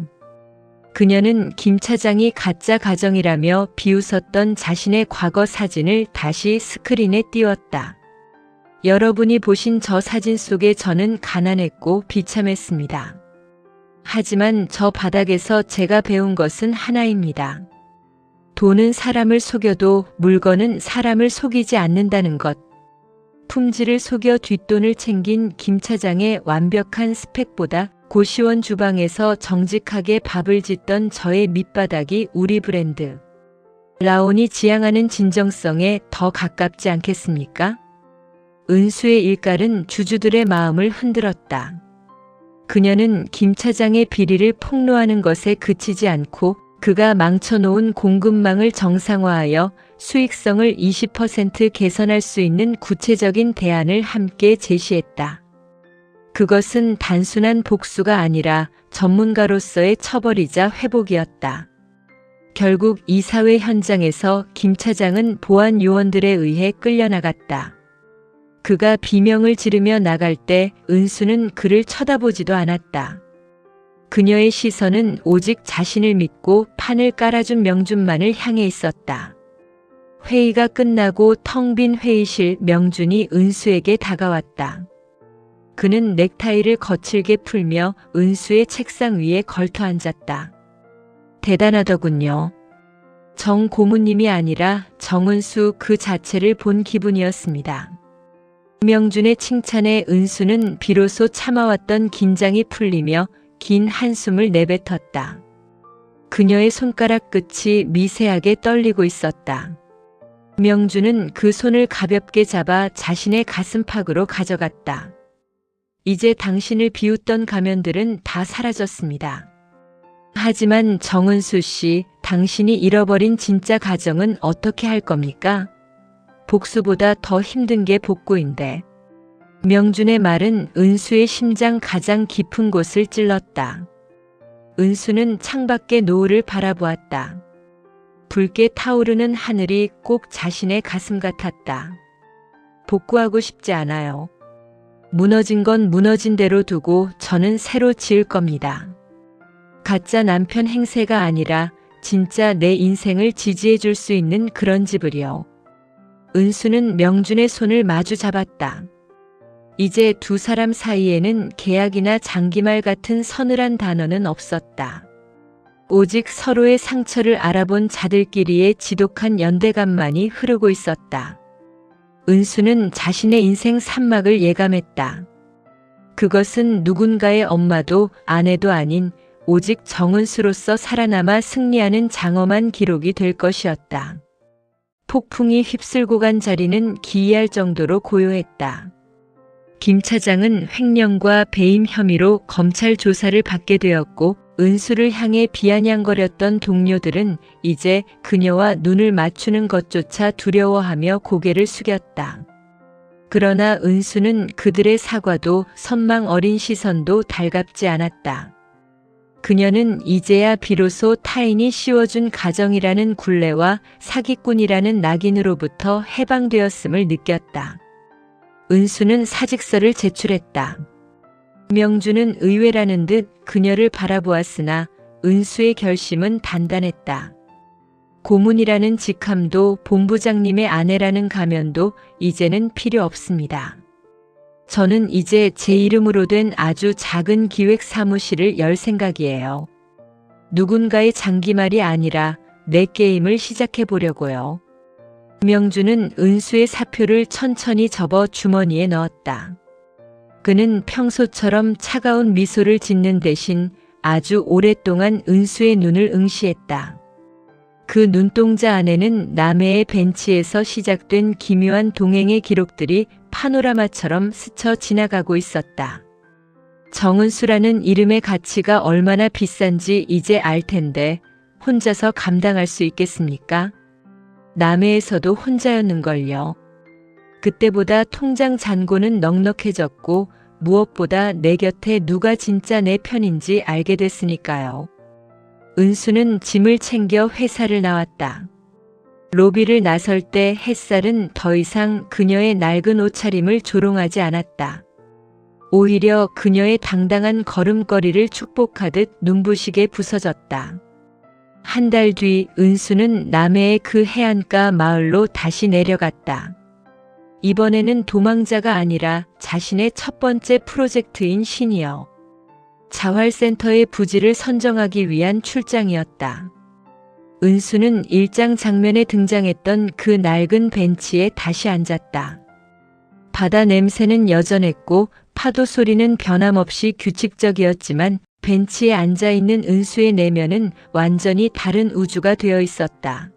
그녀는 김 차장이 가짜 가정이라며 비웃었던 자신의 과거 사진을 다시 스크린에 띄웠다. 여러분이 보신 저 사진 속에 저는 가난했고 비참했습니다. 하지만 저 바닥에서 제가 배운 것은 하나입니다. 돈은 사람을 속여도 물건은 사람을 속이지 않는다는 것. 품질을 속여 뒷돈을 챙긴 김 차장의 완벽한 스펙보다 고시원 주방에서 정직하게 밥을 짓던 저의 밑바닥이 우리 브랜드 라온이 지향하는 진정성에 더 가깝지 않겠습니까? 은수의 일갈은 주주들의 마음을 흔들었다. 그녀는 김 차장의 비리를 폭로하는 것에 그치지 않고 그가 망쳐놓은 공급망을 정상화하여 수익성을 20% 개선할 수 있는 구체적인 대안을 함께 제시했다. 그것은 단순한 복수가 아니라 전문가로서의 처벌이자 회복이었다. 결국 이사회 현장에서 김 차장은 보안 요원들에 의해 끌려나갔다. 그가 비명을 지르며 나갈 때 은수는 그를 쳐다보지도 않았다. 그녀의 시선은 오직 자신을 믿고 판을 깔아준 명준만을 향해 있었다. 회의가 끝나고 텅 빈 회의실 명준이 은수에게 다가왔다. 그는 넥타이를 거칠게 풀며 은수의 책상 위에 걸터 앉았다. 대단하더군요. 정 고문님이 아니라 정은수 그 자체를 본 기분이었습니다. 명준의 칭찬에 은수는 비로소 참아왔던 긴장이 풀리며 긴 한숨을 내뱉었다. 그녀의 손가락 끝이 미세하게 떨리고 있었다. 명준은 그 손을 가볍게 잡아 자신의 가슴팍으로 가져갔다. 이제 당신을 비웃던 가면들은 다 사라졌습니다. 하지만 정은수 씨, 당신이 잃어버린 진짜 가정은 어떻게 할 겁니까? 복수보다 더 힘든 게 복구인데. 명준의 말은 은수의 심장 가장 깊은 곳을 찔렀다. 은수는 창밖의 노을을 바라보았다. 붉게 타오르는 하늘이 꼭 자신의 가슴 같았다. 복구하고 싶지 않아요. 무너진 건 무너진 대로 두고 저는 새로 지을 겁니다. 가짜 남편 행세가 아니라 진짜 내 인생을 지지해 줄 수 있는 그런 집을요. 은수는 명준의 손을 마주 잡았다. 이제 두 사람 사이에는 계약이나 장기말 같은 서늘한 단어는 없었다. 오직 서로의 상처를 알아본 자들끼리의 지독한 연대감만이 흐르고 있었다. 은수는 자신의 인생 산막을 예감했다. 그것은 누군가의 엄마도 아내도 아닌 오직 정은수로서 살아남아 승리하는 장엄한 기록이 될 것이었다. 폭풍이 휩쓸고 간 자리는 기이할 정도로 고요했다. 김 차장은 횡령과 배임 혐의로 검찰 조사를 받게 되었고 은수를 향해 비아냥거렸던 동료들은 이제 그녀와 눈을 맞추는 것조차 두려워하며 고개를 숙였다. 그러나 은수는 그들의 사과도 선망 어린 시선도 달갑지 않았다. 그녀는 이제야 비로소 타인이 씌워준 가정이라는 굴레와 사기꾼이라는 낙인으로부터 해방되었음을 느꼈다. 은수는 사직서를 제출했다. 명준은 의외라는 듯 그녀를 바라보았으나 은수의 결심은 단단했다. 고문이라는 직함도 본부장님의 아내라는 가면도 이제는 필요 없습니다. 저는 이제 제 이름으로 된 아주 작은 기획 사무실을 열 생각이에요. 누군가의 장기말이 아니라 내 게임을 시작해 보려고요. 명주는 은수의 사표를 천천히 접어 주머니에 넣었다. 그는 평소처럼 차가운 미소를 짓는 대신 아주 오랫동안 은수의 눈을 응시했다. 그 눈동자 안에는 남해의 벤치에서 시작된 기묘한 동행의 기록들이 파노라마처럼 스쳐 지나가고 있었다. 정은수라는 이름의 가치가 얼마나 비싼지 이제 알 텐데 혼자서 감당할 수 있겠습니까? 남해에서도 혼자였는걸요. 그때보다 통장 잔고는 넉넉해졌고 무엇보다 내 곁에 누가 진짜 내 편인지 알게 됐으니까요. 은수는 짐을 챙겨 회사를 나왔다. 로비를 나설 때 햇살은 더 이상 그녀의 낡은 옷차림을 조롱하지 않았다. 오히려 그녀의 당당한 걸음걸이를 축복하듯 눈부시게 부서졌다. 한 달 뒤 은수는 남해의 그 해안가 마을로 다시 내려갔다. 이번에는 도망자가 아니라 자신의 첫 번째 프로젝트인 시니어 자활센터의 부지를 선정하기 위한 출장이었다. 은수는 일장 장면에 등장했던 그 낡은 벤치에 다시 앉았다. 바다 냄새는 여전했고 파도 소리는 변함없이 규칙적이었지만 벤치에 앉아있는 은수의 내면은 완전히 다른 우주가 되어 있었다.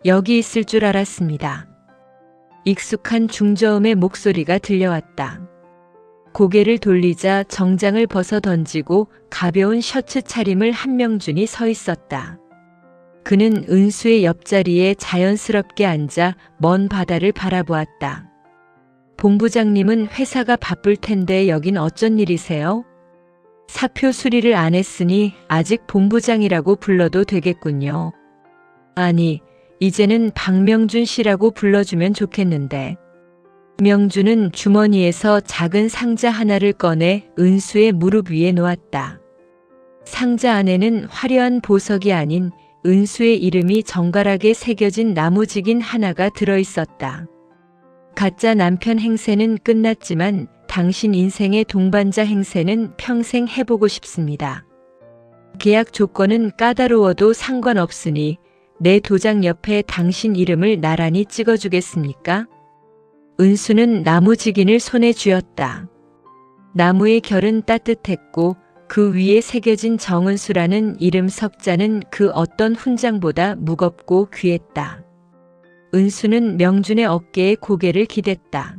여기 있을 줄 알았습니다. 익숙한 중저음의 목소리가 들려왔다. 고개를 돌리자 정장을 벗어 던지고 가벼운 셔츠 차림을 한명준이 서 있었다. 그는 은수의 옆자리에 자연스럽게 앉아 먼 바다를 바라보았다. 본부장님은 회사가 바쁠 텐데 여긴 어쩐 일이세요? 사표 수리를 안 했으니 아직 본부장이라고 불러도 되겠군요. 아니, 이제는 박명준 씨라고 불러주면 좋겠는데. 명준은 주머니에서 작은 상자 하나를 꺼내 은수의 무릎 위에 놓았다. 상자 안에는 화려한 보석이 아닌 은수의 이름이 정갈하게 새겨진 나무지긴 하나가 들어있었다. 가짜 남편 행세는 끝났지만 당신 인생의 동반자 행세는 평생 해보고 싶습니다. 계약 조건은 까다로워도 상관없으니 내 도장 옆에 당신 이름을 나란히 찍어주겠습니까? 은수는 나무지긴을 손에 쥐었다. 나무의 결은 따뜻했고 그 위에 새겨진 정은수라는 이름 석자는 그 어떤 훈장보다 무겁고 귀했다. 은수는 명준의 어깨에 고개를 기댔다.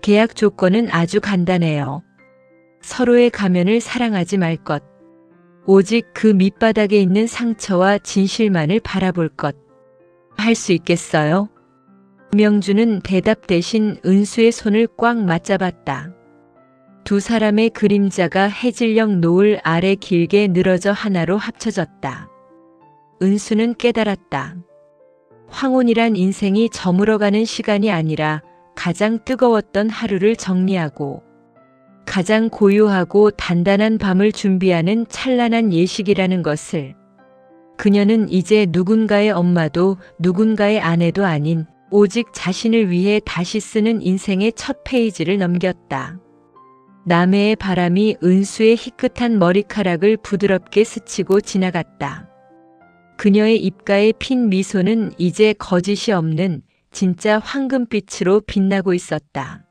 계약 조건은 아주 간단해요. 서로의 가면을 사랑하지 말 것. 오직 그 밑바닥에 있는 상처와 진실만을 바라볼 것. 할 수 있겠어요? 명준은 대답 대신 은수의 손을 꽉 맞잡았다. 두 사람의 그림자가 해질녘 노을 아래 길게 늘어져 하나로 합쳐졌다. 은수는 깨달았다. 황혼이란 인생이 저물어가는 시간이 아니라 가장 뜨거웠던 하루를 정리하고 가장 고요하고 단단한 밤을 준비하는 찬란한 예식이라는 것을. 그녀는 이제 누군가의 엄마도 누군가의 아내도 아닌 오직 자신을 위해 다시 쓰는 인생의 첫 페이지를 넘겼다. 남해의 바람이 은수의 희끗한 머리카락을 부드럽게 스치고 지나갔다. 그녀의 입가에 핀 미소는 이제 거짓이 없는 진짜 황금빛으로 빛나고 있었다.